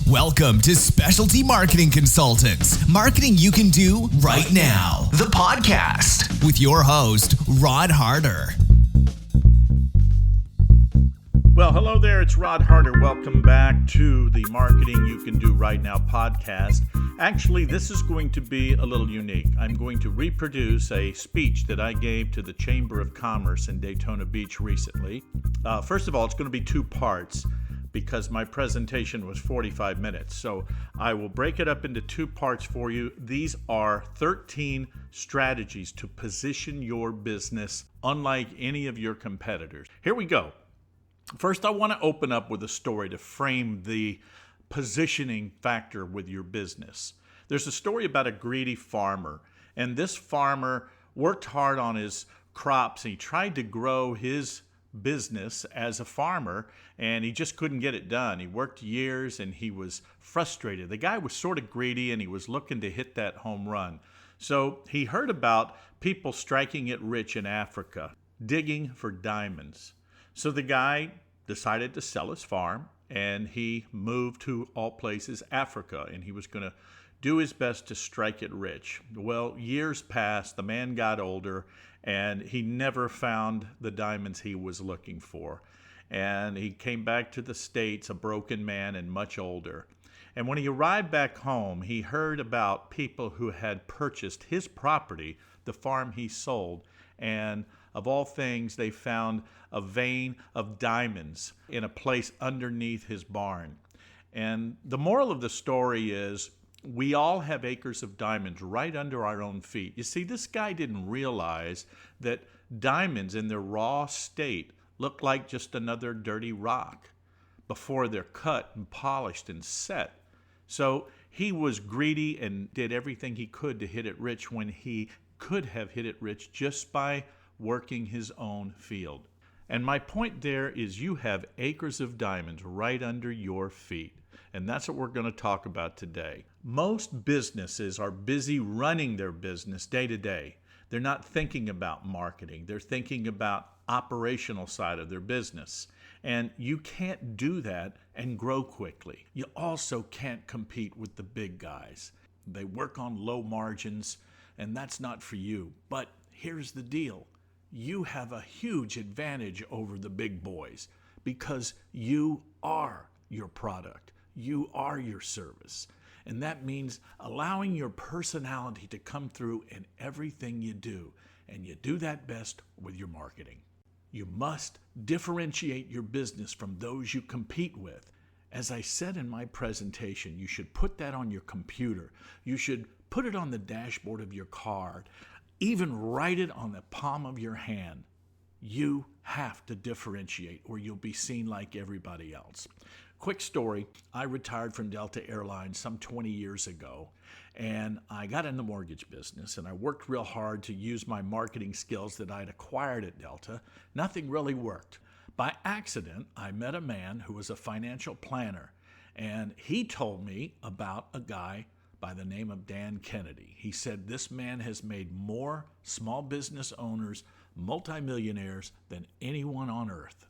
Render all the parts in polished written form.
Welcome to Specialty Marketing Consultants, marketing you can do right now. The podcast with your host, Rod Harter. Well, hello there. It's Rod Harter. Welcome back to the Marketing You Can Do Right Now podcast. Actually, this is going to be a little unique. I'm going to reproduce a speech that I gave to the Chamber of Commerce in Daytona Beach recently. First of all, it's going to be two parts because my presentation was 45 minutes. So I will break it up into two parts for you. These are 13 strategies to position your business unlike any of your competitors. Here we go. First, I want to open up with a story to frame the positioning factor with your business. There's a story about a greedy farmer, and this farmer worked hard on his crops. He tried to grow his business as a farmer, and he just couldn't get it done. He worked years, and he was frustrated. The guy was sort of greedy, and he was looking to hit that home run. So he heard about people striking it rich in Africa, digging for diamonds. So the guy decided to sell his farm, and he moved to, all places, Africa, and he was going to do his best to strike it rich. Well, years passed, the man got older, and he never found the diamonds he was looking for. And he came back to the States, a broken man and much older. And when he arrived back home, he heard about people who had purchased his property, the farm he sold, and of all things, they found a vein of diamonds in a place underneath his barn. And the moral of the story is, we all have acres of diamonds right under our own feet. You see, this guy didn't realize that diamonds in their raw state look like just another dirty rock before they're cut and polished and set. So he was greedy and did everything he could to hit it rich when he could have hit it rich just by working his own field. And my point there is you have acres of diamonds right under your feet. And that's what we're going to talk about today. Most businesses are busy running their business day to day. They're not thinking about marketing. They're thinking about operational side of their business. And you can't do that and grow quickly. You also can't compete with the big guys. They work on low margins, and that's not for you. But here's the deal. You have a huge advantage over the big boys because you are your product. You are your service. And that means allowing your personality to come through in everything you do. And you do that best with your marketing. You must differentiate your business from those you compete with. As I said in my presentation, you should put that on your computer. You should put it on the dashboard of your car. Even write it on the palm of your hand. You have to differentiate or you'll be seen like everybody else. Quick story, I retired from Delta Airlines some 20 years ago, and I got in the mortgage business, and I worked real hard to use my marketing skills that I'd acquired at Delta. Nothing really worked. By accident, I met a man who was a financial planner, and he told me about a guy by the name of Dan Kennedy. He said this man has made more small business owners multimillionaires than anyone on earth.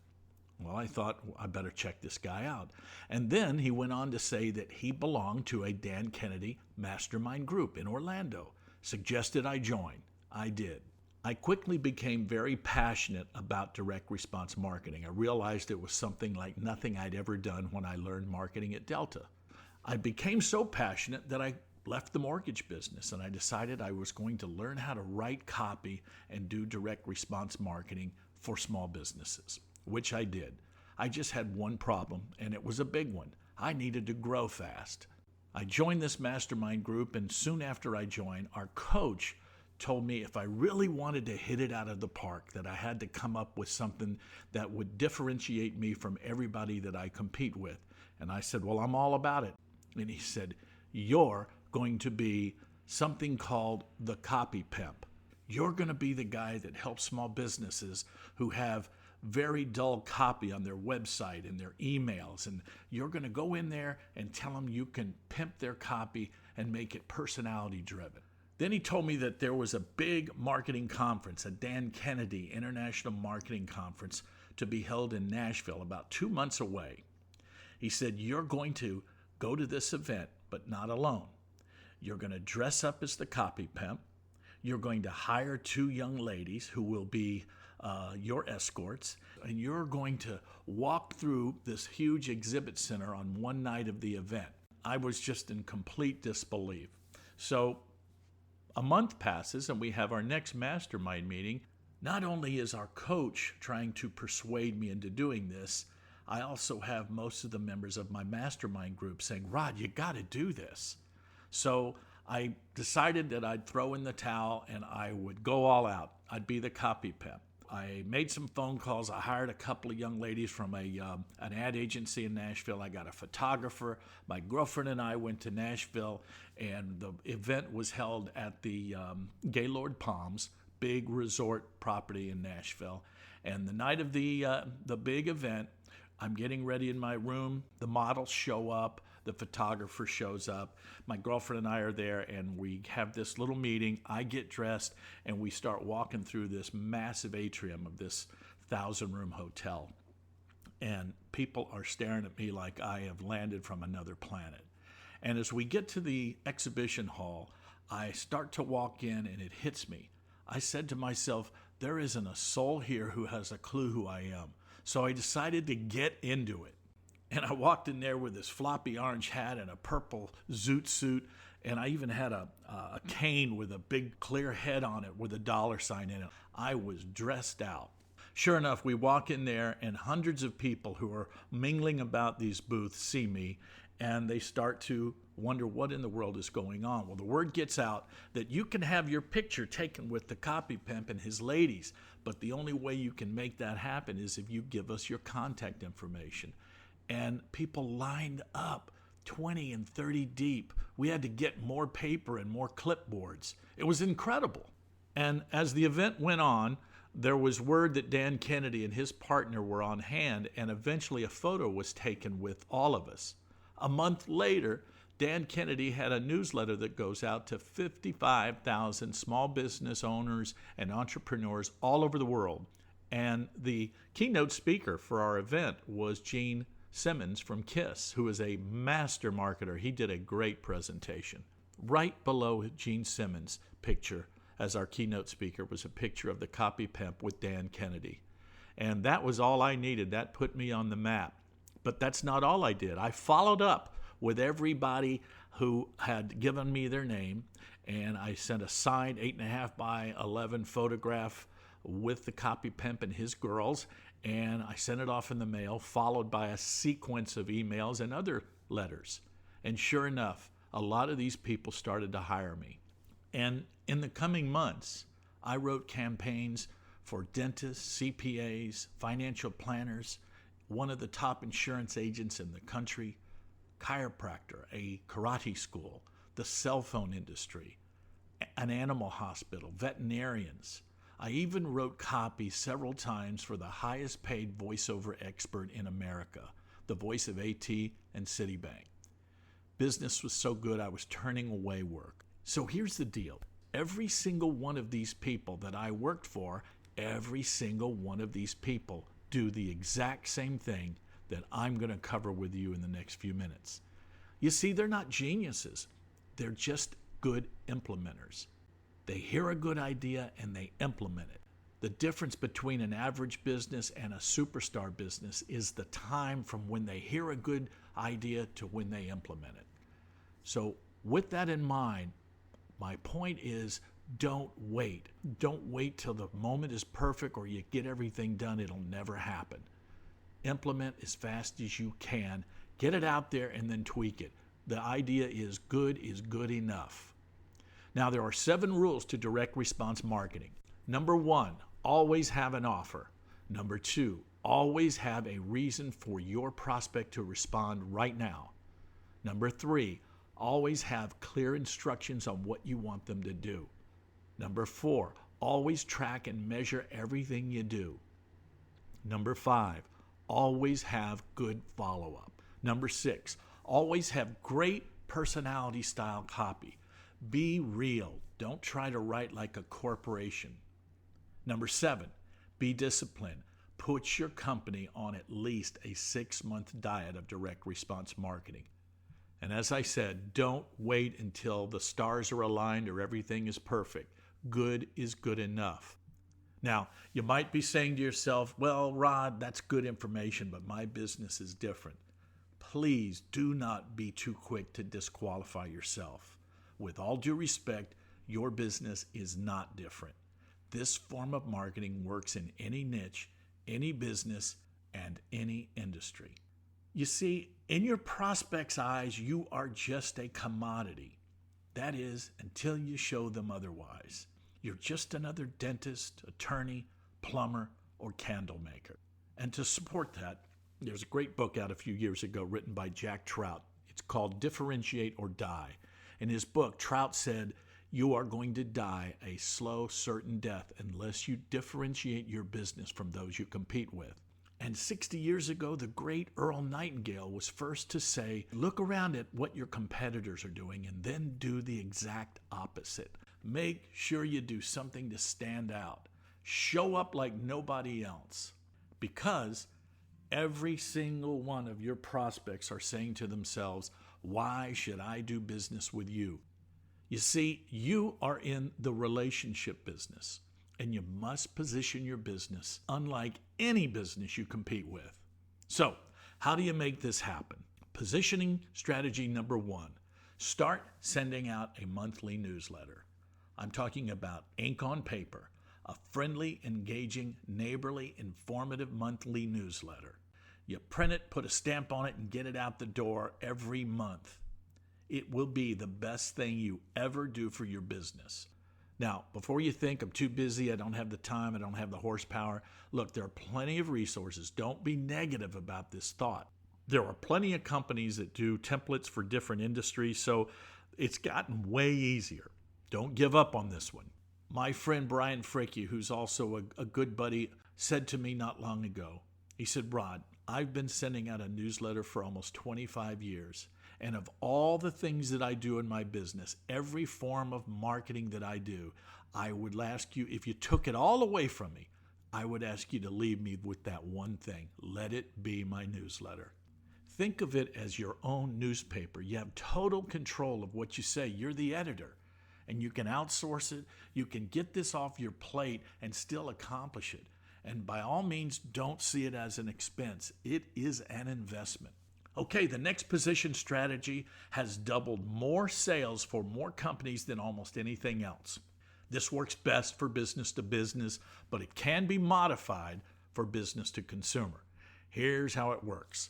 Well, I thought, I better check this guy out. And then he went on to say that he belonged to a Dan Kennedy mastermind group in Orlando. Suggested I join. I did. I quickly became very passionate about direct response marketing. I realized it was something like nothing I'd ever done when I learned marketing at Delta. I became so passionate that I left the mortgage business, and I decided I was going to learn how to write copy and do direct response marketing for small businesses, which I did. I just had one problem, and it was a big one. I needed to grow fast. I joined this mastermind group, and soon after I joined, our coach told me if I really wanted to hit it out of the park, that I had to come up with something that would differentiate me from everybody that I compete with. And I said, well, I'm all about it. And he said, you're going to be something called the copy pimp. You're going to be the guy that helps small businesses who have very dull copy on their website and their emails. And you're going to go in there and tell them you can pimp their copy and make it personality driven. Then he told me that there was a big marketing conference, a Dan Kennedy International Marketing Conference, to be held in Nashville about 2 months away. He said, you're going to go to this event, but not alone. You're going to dress up as the copy pimp. You're going to hire 2 young ladies who will be your escorts, and you're going to walk through this huge exhibit center on one night of the event. I was just in complete disbelief. So a month passes, and we have our next mastermind meeting. Not only is our coach trying to persuade me into doing this, I also have most of the members of my mastermind group saying, Rod, you got to do this. So I decided that I'd throw in the towel and I would go all out. I'd be the copy pimp. I made some phone calls. I hired a couple of young ladies from an ad agency in Nashville. I got a photographer. My girlfriend and I went to Nashville, and the event was held at the Gaylord Palms, big resort property in Nashville. And the night of the big event, I'm getting ready in my room. The models show up. The photographer shows up. My girlfriend and I are there, and we have this little meeting. I get dressed, and we start walking through this massive atrium of this 1,000-room hotel. And people are staring at me like I have landed from another planet. And as we get to the exhibition hall, I start to walk in, and it hits me. I said to myself, there isn't a soul here who has a clue who I am. So I decided to get into it. And I walked in there with this floppy orange hat and a purple zoot suit, and I even had a cane with a big clear head on it with a dollar sign in it. I was dressed out. Sure enough, we walk in there, and hundreds of people who are mingling about these booths see me, and they start to wonder what in the world is going on. Well, the word gets out that you can have your picture taken with the copy pimp and his ladies, but the only way you can make that happen is if you give us your contact information. And people lined up 20 and 30 deep. We had to get more paper and more clipboards. It was incredible. And as the event went on, there was word that Dan Kennedy and his partner were on hand, and eventually a photo was taken with all of us. A month later, Dan Kennedy had a newsletter that goes out to 55,000 small business owners and entrepreneurs all over the world. And the keynote speaker for our event was Gene Simmons from KISS, who is a master marketer. He did a great presentation. Right below Gene Simmons' picture as our keynote speaker was a picture of the copy pimp with Dan Kennedy. And that was all I needed. That put me on the map. But that's not all I did. I followed up with everybody who had given me their name, and I sent a signed 8.5 by 11 photograph with the copy pimp and his girls, and I sent it off in the mail, followed by a sequence of emails and other letters. And sure enough, a lot of these people started to hire me. And in the coming months, I wrote campaigns for dentists, CPAs, financial planners, one of the top insurance agents in the country, chiropractor, a karate school, the cell phone industry, an animal hospital, veterinarians. I even wrote copy several times for the highest paid voiceover expert in America, the voice of AT&T and Citibank. Business was so good I was turning away work. So here's the deal. Every single one of these people that I worked for, every single one of these people do the exact same thing that I'm going to cover with you in the next few minutes. You see, they're not geniuses. They're just good implementers. They hear a good idea and they implement it. The difference between an average business and a superstar business is the time from when they hear a good idea to when they implement it. So with that in mind, my point is don't wait. Don't wait till the moment is perfect or you get everything done. It'll never happen. Implement as fast as you can. Get it out there and then tweak it. The idea is good enough. Now, there are 7 rules to direct response marketing. Number 1, always have an offer. Number 2, always have a reason for your prospect to respond right now. Number 3, always have clear instructions on what you want them to do. Number 4, always track and measure everything you do. Number 5, always have good follow-up. Number 6, always have great personality style copy. Be real. Don't try to write like a corporation. Number 7, be disciplined. Put your company on at least a 6-month diet of direct response marketing. And as I said, don't wait until the stars are aligned or everything is perfect. Good is good enough. Now, you might be saying to yourself, well, Rod, that's good information, but my business is different. Please do not be too quick to disqualify yourself. With all due respect, your business is not different. This form of marketing works in any niche, any business, and any industry. You see, in your prospect's eyes, you are just a commodity. That is, until you show them otherwise. You're just another dentist, attorney, plumber, or candle maker. And to support that, there's a great book out a few years ago written by Jack Trout. It's called Differentiate or Die. In his book, Trout said, you are going to die a slow, certain death unless you differentiate your business from those you compete with. And 60 years ago, the great Earl Nightingale was first to say, look around at what your competitors are doing and then do the exact opposite. Make sure you do something to stand out. Show up like nobody else. Because every single one of your prospects are saying to themselves, why should I do business with you? You see, you are in the relationship business, and you must position your business unlike any business you compete with. So, how do you make this happen? Positioning strategy number 1, start sending out a monthly newsletter. I'm talking about ink on paper, a friendly, engaging, neighborly, informative monthly newsletter. You print it, put a stamp on it, and get it out the door every month. It will be the best thing you ever do for your business. Now, before you think I'm too busy, I don't have the time, I don't have the horsepower, look, there are plenty of resources. Don't be negative about this thought. There are plenty of companies that do templates for different industries, so it's gotten way easier. Don't give up on this one. My friend Brian Fricke, who's also a good buddy, said to me not long ago, he said, Rod, I've been sending out a newsletter for almost 25 years. And of all the things that I do in my business, every form of marketing that I do, I would ask you, if you took it all away from me, I would ask you to leave me with that one thing. Let it be my newsletter. Think of it as your own newspaper. You have total control of what you say. You're the editor. And you can outsource it. You can get this off your plate and still accomplish it. And by all means, don't see it as an expense. It is an investment. Okay, the next position strategy has doubled more sales for more companies than almost anything else. This works best for business to business, but it can be modified for business to consumer. Here's how it works.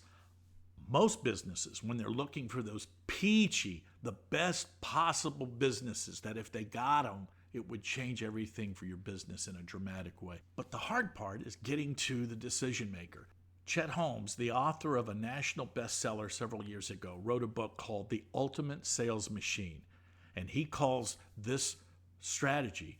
Most businesses, when they're looking for those peachy, the best possible businesses that if they got them, it would change everything for your business in a dramatic way. But the hard part is getting to the decision maker. Chet Holmes, the author of a national bestseller several years ago, wrote a book called The Ultimate Sales Machine. And he calls this strategy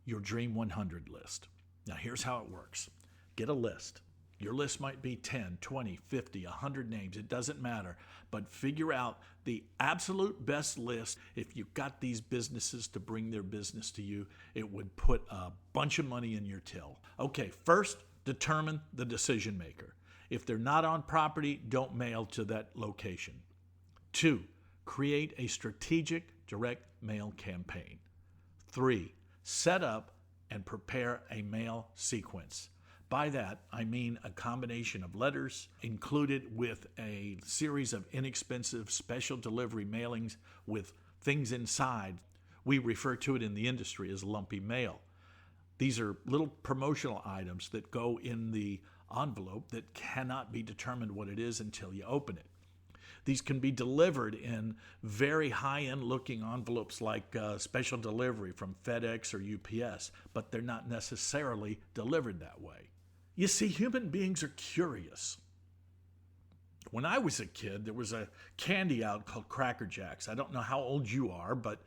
your Dream 100 list. Now here's how it works. Get a list. Your list might be 10, 20, 50, 100 names. It doesn't matter. But figure out the absolute best list. If you've got these businesses to bring their business to you, it would put a bunch of money in your till. Okay, first, determine the decision maker. If they're not on property, don't mail to that location. 2, create a strategic direct mail campaign. 3, set up and prepare a mail sequence. By that, I mean a combination of letters included with a series of inexpensive special delivery mailings with things inside. We refer to it in the industry as lumpy mail. These are little promotional items that go in the envelope that cannot be determined what it is until you open it. These can be delivered in very high-end looking envelopes like special delivery from FedEx or UPS, but they're not necessarily delivered that way. You see, human beings are curious. When I was a kid, there was a candy out called Cracker Jacks. I don't know how old you are, but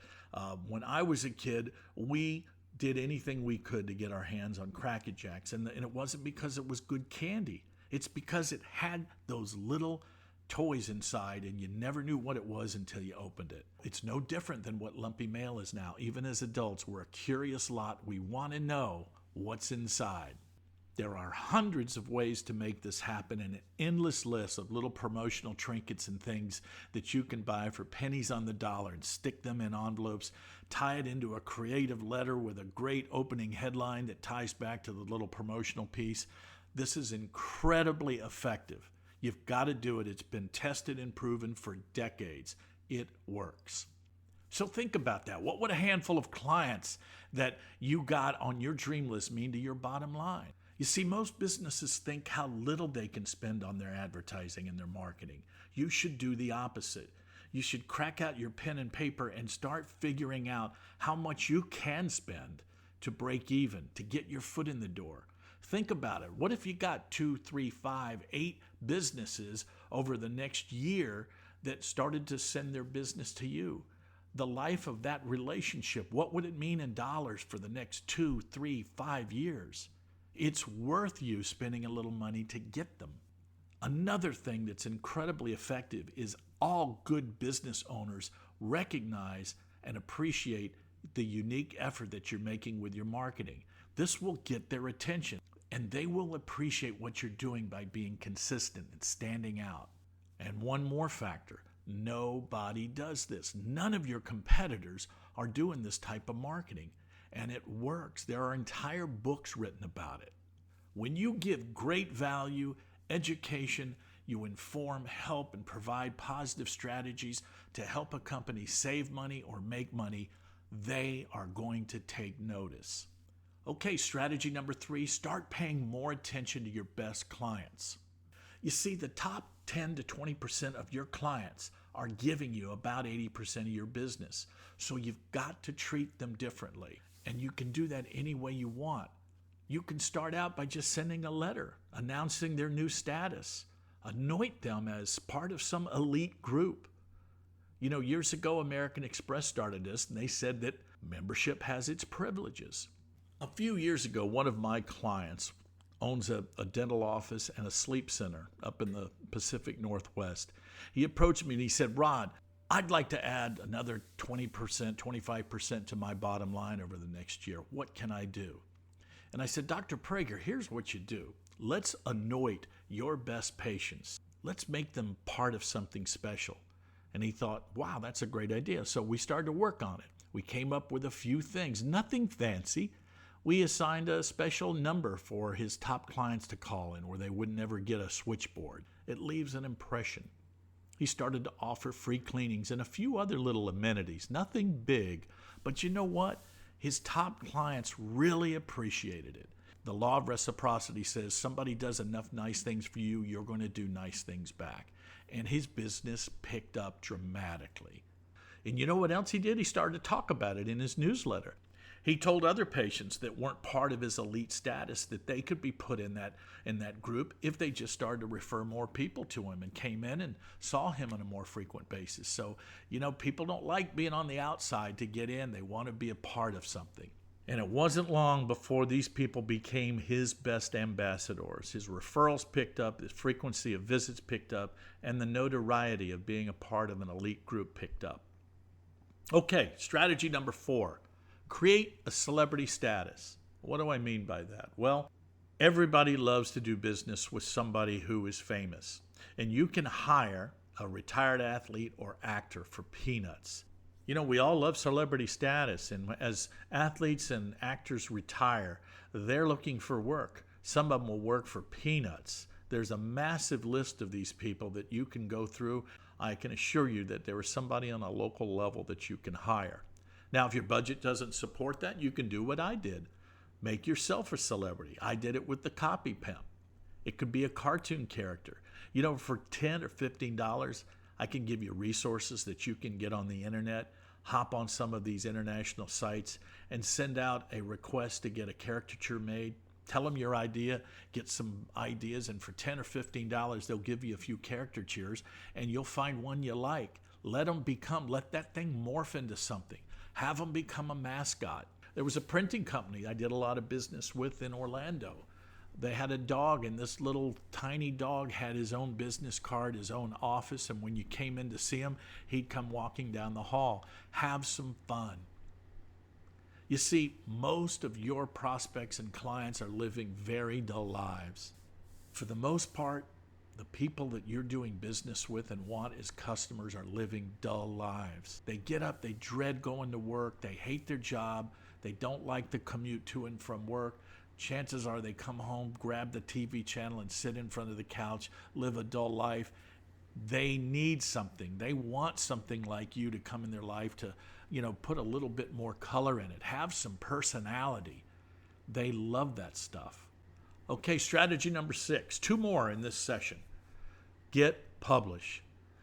when I was a kid, we did anything we could to get our hands on Cracker Jacks. And it wasn't because it was good candy. It's because it had those little toys inside, and you never knew what it was until you opened it. It's no different than what lumpy mail is now. Even as adults, we're a curious lot. We want to know what's inside. There are hundreds of ways to make this happen, and an endless list of little promotional trinkets and things that you can buy for pennies on the dollar and stick them in envelopes, tie it into a creative letter with a great opening headline that ties back to the little promotional piece. This is incredibly effective. You've got to do it. It's been tested and proven for decades. It works. So think about that. What would a handful of clients that you got on your dream list mean to your bottom line? You see, most businesses think how little they can spend on their advertising and their marketing. You should do the opposite. You should crack out your pen and paper and start figuring out how much you can spend to break even, to get your foot in the door. Think about it. What if you got 2, 3, 5, 8 businesses over the next year that started to send their business to you? The life of that relationship, what would it mean in dollars for the next 2, 3, 5 years? It's worth you spending a little money to get them. Another thing that's incredibly effective is all good business owners recognize and appreciate the unique effort that you're making with your marketing. This will get their attention, and they will appreciate what you're doing by being consistent and standing out. And one more factor, nobody does this. None of your competitors are doing this type of marketing. And it works. There are entire books written about it. When you give great value, education, you inform, help, and provide positive strategies to help a company save money or make money, they are going to take notice. Okay, strategy number 3, start paying more attention to your best clients. You see, the top 10 to 20% of your clients are giving you about 80% of your business. So you've got to treat them differently. And you can do that any way you want. You can start out by just sending a letter announcing their new status. Anoint them as part of some elite group. You know, years ago, American Express started this, and they said that membership has its privileges. A few years ago, one of my clients owns a dental office and a sleep center up in the Pacific Northwest. He approached me and he said, "Rod, I'd like to add another 20%, 25% to my bottom line over the next year. What can I do?" And I said, "Dr. Prager, here's what you do. Let's anoint your best patients. Let's make them part of something special." And he thought, wow, that's a great idea. So we started to work on it. We came up with a few things, nothing fancy. We assigned a special number for his top clients to call in where they would never get a switchboard. It leaves an impression. He started to offer free cleanings and a few other little amenities, nothing big. But you know what? His top clients really appreciated it. The law of reciprocity says somebody does enough nice things for you, you're going to do nice things back. And his business picked up dramatically. And you know what else he did? He started to talk about it in his newsletter. He told other patients that weren't part of his elite status that they could be put in that group if they just started to refer more people to him and came in and saw him on a more frequent basis. So, you know, people don't like being on the outside to get in. They want to be a part of something. And it wasn't long before these people became his best ambassadors. His referrals picked up, his frequency of visits picked up, and the notoriety of being a part of an elite group picked up. Okay, strategy number 4. Create a celebrity status. What do I mean by that? Well, everybody loves to do business with somebody who is famous. And you can hire a retired athlete or actor for peanuts. You know, we all love celebrity status. And as athletes and actors retire, they're looking for work. Some of them will work for peanuts. There's a massive list of these people that you can go through. I can assure you that there is somebody on a local level that you can hire. Now, if your budget doesn't support that, you can do what I did. Make yourself a celebrity. I did it with the Copy Pimp. It could be a cartoon character. You know, for $10 or $15, I can give you resources that you can get on the internet, hop on some of these international sites, and send out a request to get a caricature made. Tell them your idea, get some ideas, and for $10 or $15, they'll give you a few caricatures, and you'll find one you like. Let that thing morph into something. Have them become a mascot. There was a printing company I did a lot of business with in Orlando. They had a dog, and this little tiny dog had his own business card, his own office, and when you came in to see him, he'd come walking down the hall. Have some fun. You see, most of your prospects and clients are living very dull lives. For the most part, the people that you're doing business with and want as customers are living dull lives. They get up, they dread going to work, they hate their job, they don't like the commute to and from work. Chances are they come home, grab the TV channel and sit in front of the couch, live a dull life. They need something. They want something like you to come in their life to, put a little bit more color in it, have some personality. They love that stuff. Okay, strategy number 6, 2 more in this session. Get published.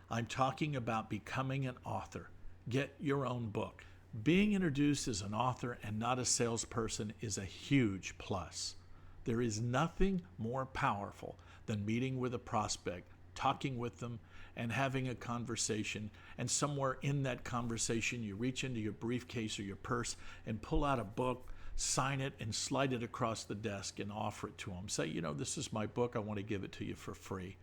I'm talking about becoming an author. Get your own book. Being introduced as an author and not a salesperson is a huge plus. There is nothing more powerful than meeting with a prospect, talking with them, and having a conversation. And somewhere in that conversation, you reach into your briefcase or your purse and pull out a book, sign it, and slide it across the desk and offer it to them. Say, this is my book. I want to give it to you for free.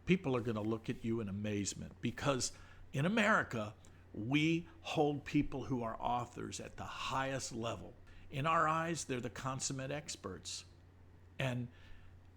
People are going to look at you in amazement because in America, we hold people who are authors at the highest level. In our eyes, they're the consummate experts. And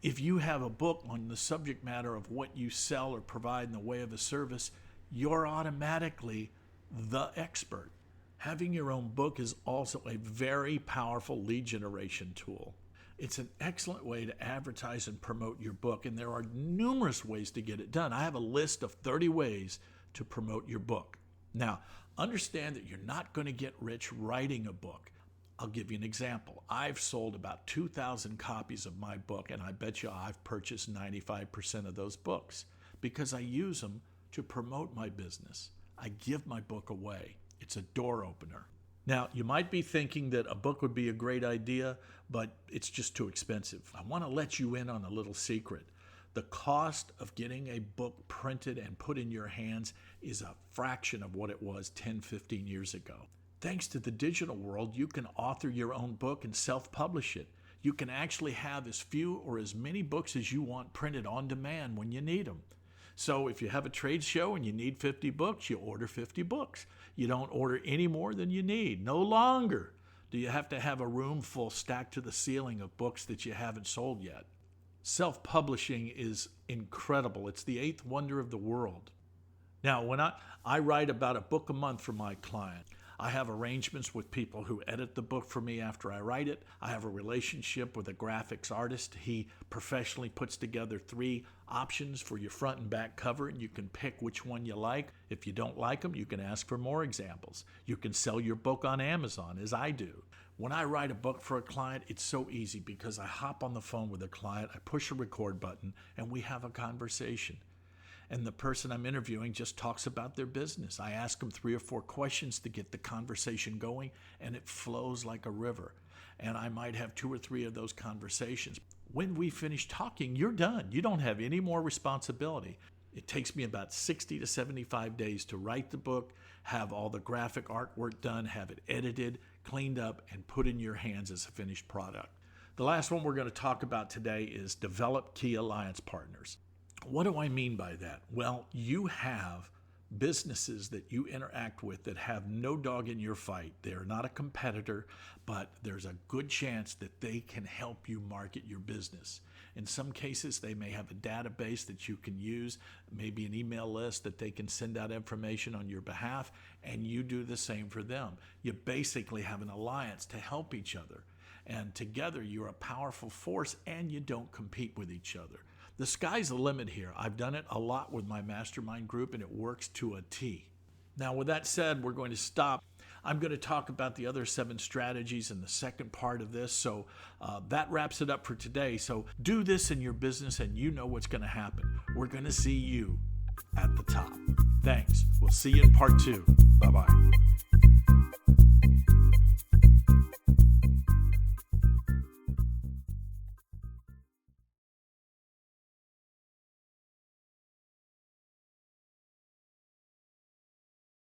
if you have a book on the subject matter of what you sell or provide in the way of a service, you're automatically the expert. Having your own book is also a very powerful lead generation tool. It's an excellent way to advertise and promote your book, and there are numerous ways to get it done. I have a list of 30 ways to promote your book. Now, understand that you're not going to get rich writing a book. I'll give you an example. I've sold about 2,000 copies of my book, and I bet you I've purchased 95% of those books because I use them to promote my business. I give my book away. It's a door opener. Now, you might be thinking that a book would be a great idea, but it's just too expensive. I want to let you in on a little secret. The cost of getting a book printed and put in your hands is a fraction of what it was 10, 15 years ago. Thanks to the digital world, you can author your own book and self-publish it. You can actually have as few or as many books as you want printed on demand when you need them. So if you have a trade show and you need 50 books, you order 50 books. You don't order any more than you need. No longer do you have to have a room full stacked to the ceiling of books that you haven't sold yet. Self-publishing is incredible. It's the 8th wonder of the world. Now, when I write about a book a month for my client, I have arrangements with people who edit the book for me after I write it. I have a relationship with a graphics artist. He professionally puts together 3 options for your front and back cover, and you can pick which one you like. If you don't like them, you can ask for more examples. You can sell your book on Amazon, as I do. When I write a book for a client, it's so easy because I hop on the phone with a client, I push a record button, and we have a conversation. And the person I'm interviewing just talks about their business. I ask them 3 or 4 questions to get the conversation going, and it flows like a river. And I might have 2 or 3 of those conversations. When we finish talking, you're done. You don't have any more responsibility. It takes me about 60 to 75 days to write the book, have all the graphic artwork done, have it edited, cleaned up, and put in your hands as a finished product. The last one we're going to talk about today is develop key alliance partners. What do I mean by that? Well, you have businesses that you interact with that have no dog in your fight. They're not a competitor, but there's a good chance that they can help you market your business. In some cases, they may have a database that you can use, maybe an email list that they can send out information on your behalf, and you do the same for them. You basically have an alliance to help each other. And together, you're a powerful force, and you don't compete with each other. The sky's the limit here. I've done it a lot with my mastermind group, and it works to a T. Now, with that said, we're going to stop. I'm going to talk about the other 7 strategies in the second part of this. So that wraps it up for today. So do this in your business, and you know what's going to happen. We're going to see you at the top. Thanks. We'll see you in part 2. Bye-bye.